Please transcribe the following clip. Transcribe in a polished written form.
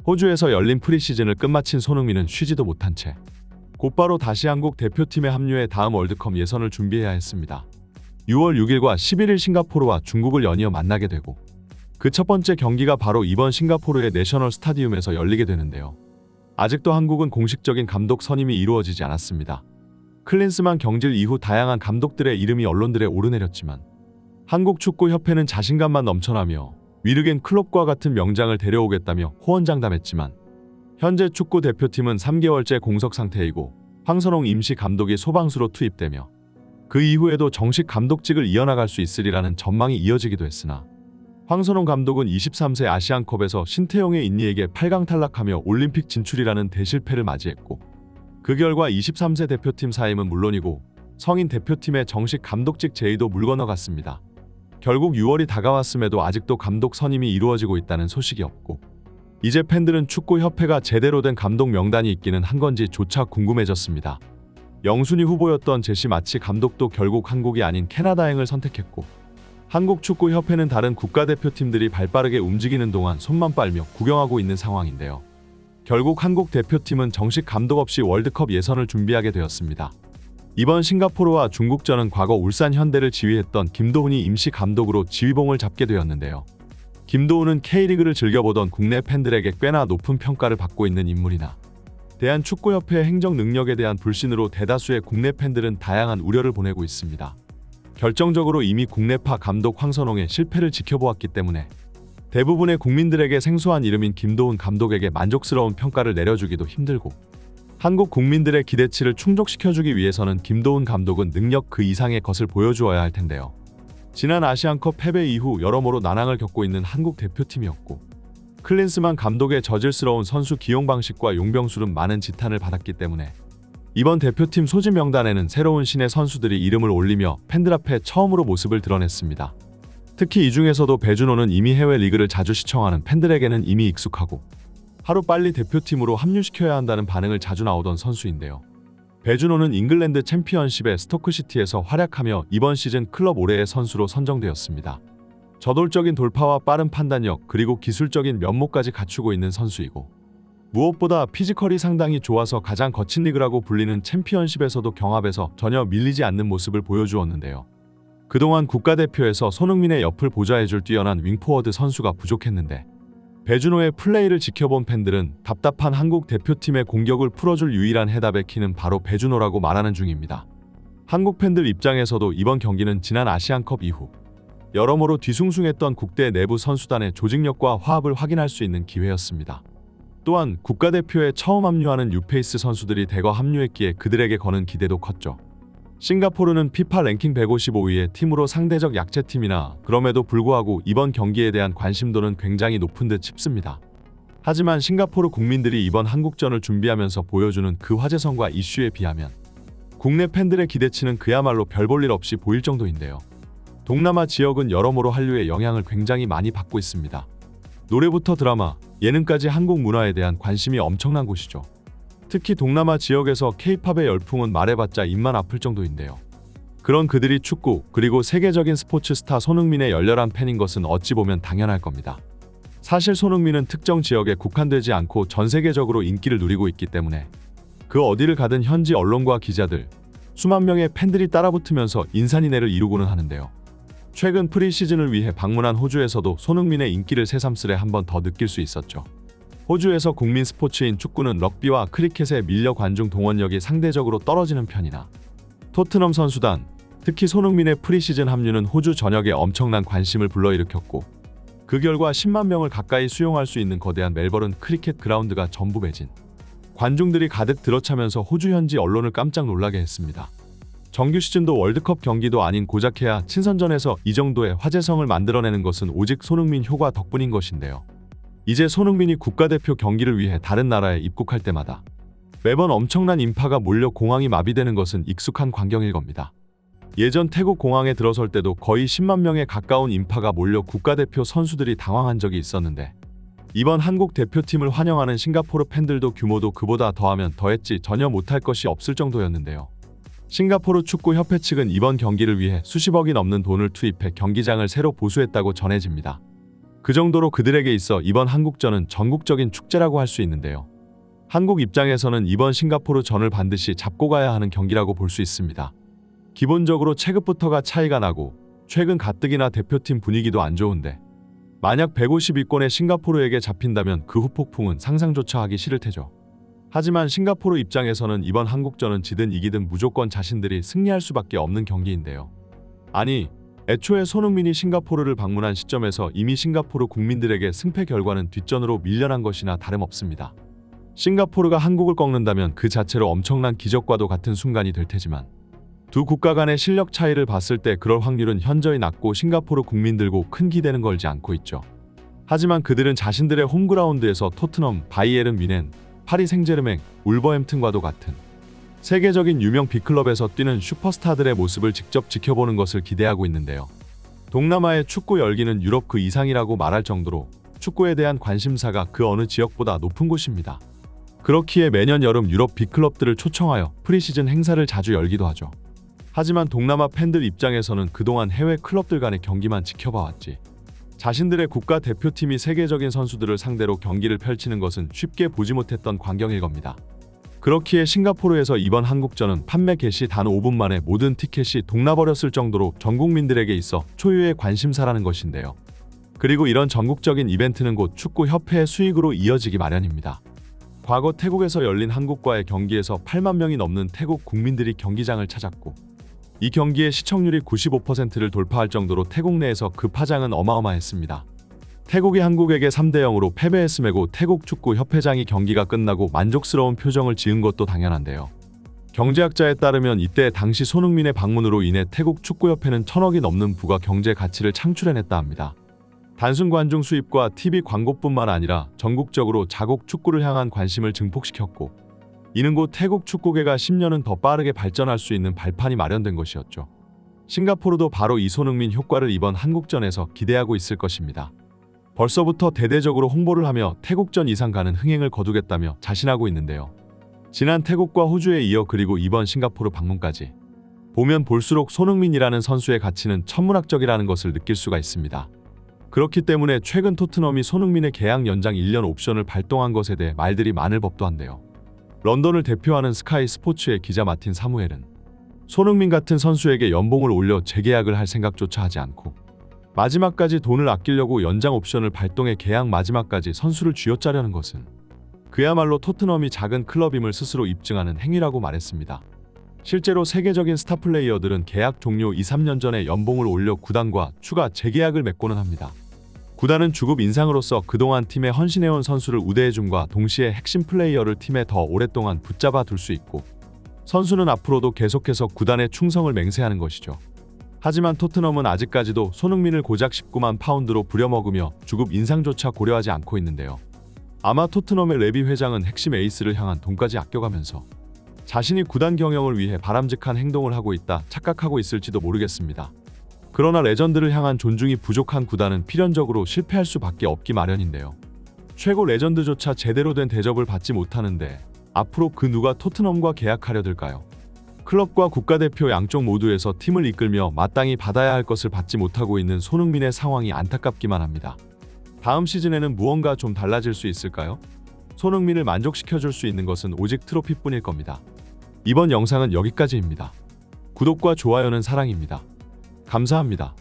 호주에서 열린 프리시즌을 끝마친 손흥민은 쉬지도 못한 채 곧바로 다시 한국 대표팀에 합류해 다음 월드컵 예선을 준비해야 했습니다. 6월 6일과 11일 싱가포르와 중국을 연이어 만나게 되고 그 첫 번째 경기가 바로 이번 싱가포르의 내셔널 스타디움에서 열리게 되는데요. 아직도 한국은 공식적인 감독 선임이 이루어지지 않았습니다. 클린스만 경질 이후 다양한 감독들의 이름이 언론들에 오르내렸지만 한국축구협회는 자신감만 넘쳐나며 위르겐 클롭과 같은 명장을 데려오겠다며 호언장담했지만 현재 축구 대표팀은 3개월째 공석 상태이고 황선홍 임시 감독이 소방수로 투입되며 그 이후에도 정식 감독직을 이어나갈 수 있으리라는 전망이 이어지기도 했으나 황선홍 감독은 23세 아시안컵에서 신태용의 인니에게 8강 탈락하며 올림픽 진출이라는 대실패를 맞이했고 그 결과 23세 대표팀 사임은 물론이고 성인 대표팀의 정식 감독직 제의도 물 건너갔습니다. 결국 6월이 다가왔음에도 아직도 감독 선임이 이루어지고 있다는 소식이 없고 이제 팬들은 축구협회가 제대로 된 감독 명단이 있기는 한 건지조차 궁금해졌습니다. 영순위 후보였던 제시 마치 감독도 결국 한국이 아닌 캐나다행을 선택했고 한국축구협회는 다른 국가대표팀들이 발빠르게 움직이는 동안 손만 빨며 구경하고 있는 상황인데요. 결국 한국 대표팀은 정식 감독 없이 월드컵 예선을 준비하게 되었습니다. 이번 싱가포르와 중국전은 과거 울산 현대를 지휘했던 김도훈이 임시 감독으로 지휘봉을 잡게 되었는데요. 김도훈은 K리그를 즐겨보던 국내 팬들에게 꽤나 높은 평가를 받고 있는 인물이나 대한축구협회의 행정 능력에 대한 불신으로 대다수의 국내 팬들은 다양한 우려를 보내고 있습니다. 결정적으로 이미 국내파 감독 황선홍의 실패를 지켜보았기 때문에 대부분의 국민들에게 생소한 이름인 김도훈 감독에게 만족스러운 평가를 내려주기도 힘들고 한국 국민들의 기대치를 충족시켜주기 위해서는 김도훈 감독은 능력 그 이상의 것을 보여주어야 할 텐데요. 지난 아시안컵 패배 이후 여러모로 난항을 겪고 있는 한국 대표팀이었고 클린스만 감독의 저질스러운 선수 기용 방식과 용병술은 많은 지탄을 받았기 때문에 이번 대표팀 소집 명단에는 새로운 신의 선수들이 이름을 올리며 팬들 앞에 처음으로 모습을 드러냈습니다. 특히 이 중에서도 배준호는 이미 해외 리그를 자주 시청하는 팬들에게는 이미 익숙하고 하루빨리 대표팀으로 합류시켜야 한다는 반응을 자주 나오던 선수인데요. 배준호는 잉글랜드 챔피언십의 스토크시티에서 활약하며 이번 시즌 클럽 올해의 선수로 선정되었습니다. 저돌적인 돌파와 빠른 판단력 그리고 기술적인 면모까지 갖추고 있는 선수이고 무엇보다 피지컬이 상당히 좋아서 가장 거친 리그라고 불리는 챔피언십에서도 경합에서 전혀 밀리지 않는 모습을 보여주었는데요. 그동안 국가대표에서 손흥민의 옆을 보좌해줄 뛰어난 윙포워드 선수가 부족했는데 배준호의 플레이를 지켜본 팬들은 답답한 한국 대표팀의 공격을 풀어줄 유일한 해답의 키는 바로 배준호라고 말하는 중입니다. 한국 팬들 입장에서도 이번 경기는 지난 아시안컵 이후 여러모로 뒤숭숭했던 국대 내부 선수단의 조직력과 화합을 확인할 수 있는 기회였습니다. 또한 국가대표에 처음 합류하는 뉴페이스 선수들이 대거 합류했기에 그들에게 거는 기대도 컸죠. 싱가포르는 피파 랭킹 155위의 팀으로 상대적 약체팀이나 그럼에도 불구하고 이번 경기에 대한 관심도는 굉장히 높은 듯 싶습니다. 하지만 싱가포르 국민들이 이번 한국전을 준비하면서 보여주는 그 화제성과 이슈에 비하면 국내 팬들의 기대치는 그야말로 별 볼 일 없이 보일 정도인데요. 동남아 지역은 여러모로 한류의 영향을 굉장히 많이 받고 있습니다. 노래부터 드라마, 예능까지 한국 문화에 대한 관심이 엄청난 곳이죠. 특히 동남아 지역에서 K-팝의 열풍은 말해봤자 입만 아플 정도인데요. 그런 그들이 축구 그리고 세계적인 스포츠 스타 손흥민의 열렬한 팬인 것은 어찌 보면 당연할 겁니다. 사실 손흥민은 특정 지역에 국한되지 않고 전 세계적으로 인기를 누리고 있기 때문에 그 어디를 가든 현지 언론과 기자들, 수만 명의 팬들이 따라붙으면서 인산인해를 이루고는 하는데요. 최근 프리시즌을 위해 방문한 호주에서도 손흥민의 인기를 새삼스레 한 번 더 느낄 수 있었죠. 호주에서 국민 스포츠인 축구는 럭비와 크리켓에 밀려 관중 동원력이 상대적으로 떨어지는 편이나 토트넘 선수단, 특히 손흥민의 프리시즌 합류는 호주 전역에 엄청난 관심을 불러일으켰고 그 결과 10만 명을 가까이 수용할 수 있는 거대한 멜버른 크리켓 그라운드가 전부 매진, 관중들이 가득 들어차면서 호주 현지 언론을 깜짝 놀라게 했습니다. 정규 시즌도 월드컵 경기도 아닌 고작해야 친선전에서 이 정도의 화제성을 만들어내는 것은 오직 손흥민 효과 덕분인 것인데요. 이제 손흥민이 국가대표 경기를 위해 다른 나라에 입국할 때마다 매번 엄청난 인파가 몰려 공항이 마비되는 것은 익숙한 광경일 겁니다. 예전 태국 공항에 들어설 때도 거의 10만 명에 가까운 인파가 몰려 국가대표 선수들이 당황한 적이 있었는데 이번 한국 대표팀을 환영하는 싱가포르 팬들도 규모도 그보다 더하면 더했지 전혀 못할 것이 없을 정도였는데요. 싱가포르 축구협회 측은 이번 경기를 위해 수십억이 넘는 돈을 투입해 경기장을 새로 보수했다고 전해집니다. 그 정도로 그들에게 있어 이번 한국전은 전국적인 축제라고 할 수 있는데요. 한국 입장에서는 이번 싱가포르전을 반드시 잡고 가야 하는 경기라고 볼 수 있습니다. 기본적으로 체급부터가 차이가 나고 최근 가뜩이나 대표팀 분위기도 안 좋은데 만약 152권의 싱가포르에게 잡힌다면 그 후폭풍은 상상조차 하기 싫을 테죠. 하지만 싱가포르 입장에서는 이번 한국전은 지든 이기든 무조건 자신들이 승리할 수밖에 없는 경기인데요. 아니, 애초에 손흥민이 싱가포르를 방문한 시점에서 이미 싱가포르 국민들에게 승패 결과는 뒷전으로 밀려난 것이나 다름없습니다. 싱가포르가 한국을 꺾는다면 그 자체로 엄청난 기적과도 같은 순간이 될 테지만 두 국가 간의 실력 차이를 봤을 때 그럴 확률은 현저히 낮고 싱가포르 국민들고 큰 기대는 걸지 않고 있죠. 하지만 그들은 자신들의 홈그라운드에서 토트넘, 바이에른 뮌헨, 파리 생제르맹, 울버햄튼과도 같은 세계적인 유명 빅클럽에서 뛰는 슈퍼스타들의 모습을 직접 지켜보는 것을 기대하고 있는데요. 동남아의 축구 열기는 유럽 그 이상이라고 말할 정도로 축구에 대한 관심사가 그 어느 지역보다 높은 곳입니다. 그렇기에 매년 여름 유럽 빅클럽들을 초청하여 프리시즌 행사를 자주 열기도 하죠. 하지만 동남아 팬들 입장에서는 그동안 해외 클럽들 간의 경기만 지켜봐왔지 자신들의 국가 대표팀이 세계적인 선수들을 상대로 경기를 펼치는 것은 쉽게 보지 못했던 광경일 겁니다. 그렇기에 싱가포르에서 이번 한국전은 판매 개시 단 5분 만에 모든 티켓이 동나버렸을 정도로 전 국민들에게 있어 초유의 관심사라는 것인데요. 그리고 이런 전국적인 이벤트는 곧 축구협회의 수익으로 이어지기 마련입니다. 과거 태국에서 열린 한국과의 경기에서 8만 명이 넘는 태국 국민들이 경기장을 찾았고 이 경기의 시청률이 95%를 돌파할 정도로 태국 내에서 그 파장은 어마어마했습니다. 태국이 한국에게 3대 0으로 패배했음에도 태국 축구협회장이 경기가 끝나고 만족스러운 표정을 지은 것도 당연한데요. 경제학자에 따르면 이때 당시 손흥민의 방문으로 인해 태국 축구협회는 1,000억이 넘는 부가 경제 가치를 창출해냈다 합니다. 단순 관중 수입과 TV 광고뿐만 아니라 전국적으로 자국 축구를 향한 관심을 증폭시켰고 이는 곧 태국 축구계가 10년은 더 빠르게 발전할 수 있는 발판이 마련된 것이었죠. 싱가포르도 바로 이 손흥민 효과를 이번 한국전에서 기대하고 있을 것입니다. 벌써부터 대대적으로 홍보를 하며 태국전 이상 가는 흥행을 거두겠다며 자신하고 있는데요. 지난 태국과 호주에 이어 그리고 이번 싱가포르 방문까지 보면 볼수록 손흥민이라는 선수의 가치는 천문학적이라는 것을 느낄 수가 있습니다. 그렇기 때문에 최근 토트넘이 손흥민의 계약 연장 1년 옵션을 발동한 것에 대해 말들이 많을 법도 한데요. 런던을 대표하는 스카이 스포츠의 기자 마틴 사무엘은 손흥민 같은 선수에게 연봉을 올려 재계약을 할 생각조차 하지 않고 마지막까지 돈을 아끼려고 연장 옵션을 발동해 계약 마지막까지 선수를 쥐어짜려는 것은 그야말로 토트넘이 작은 클럽임을 스스로 입증하는 행위라고 말했습니다. 실제로 세계적인 스타 플레이어들은 계약 종료 2-3년 전에 연봉을 올려 구단과 추가 재계약을 맺고는 합니다. 구단은 주급 인상으로서 그동안 팀에 헌신해온 선수를 우대해줌과 동시에 핵심 플레이어를 팀에 더 오랫동안 붙잡아 둘 수 있고 선수는 앞으로도 계속해서 구단에 충성을 맹세하는 것이죠. 하지만 토트넘은 아직까지도 손흥민을 고작 19만 파운드로 부려먹으며 주급 인상조차 고려하지 않고 있는데요. 아마 토트넘의 레비 회장은 핵심 에이스를 향한 돈까지 아껴가면서 자신이 구단 경영을 위해 바람직한 행동을 하고 있다 착각하고 있을지도 모르겠습니다. 그러나 레전드를 향한 존중이 부족한 구단은 필연적으로 실패할 수밖에 없기 마련인데요. 최고 레전드조차 제대로 된 대접을 받지 못하는데 앞으로 그 누가 토트넘과 계약하려 들까요? 클럽과 국가대표 양쪽 모두에서 팀을 이끌며 마땅히 받아야 할 것을 받지 못하고 있는 손흥민의 상황이 안타깝기만 합니다. 다음 시즌에는 무언가 좀 달라질 수 있을까요? 손흥민을 만족시켜줄 수 있는 것은 오직 트로피뿐일 겁니다. 이번 영상은 여기까지입니다. 구독과 좋아요는 사랑입니다. 감사합니다.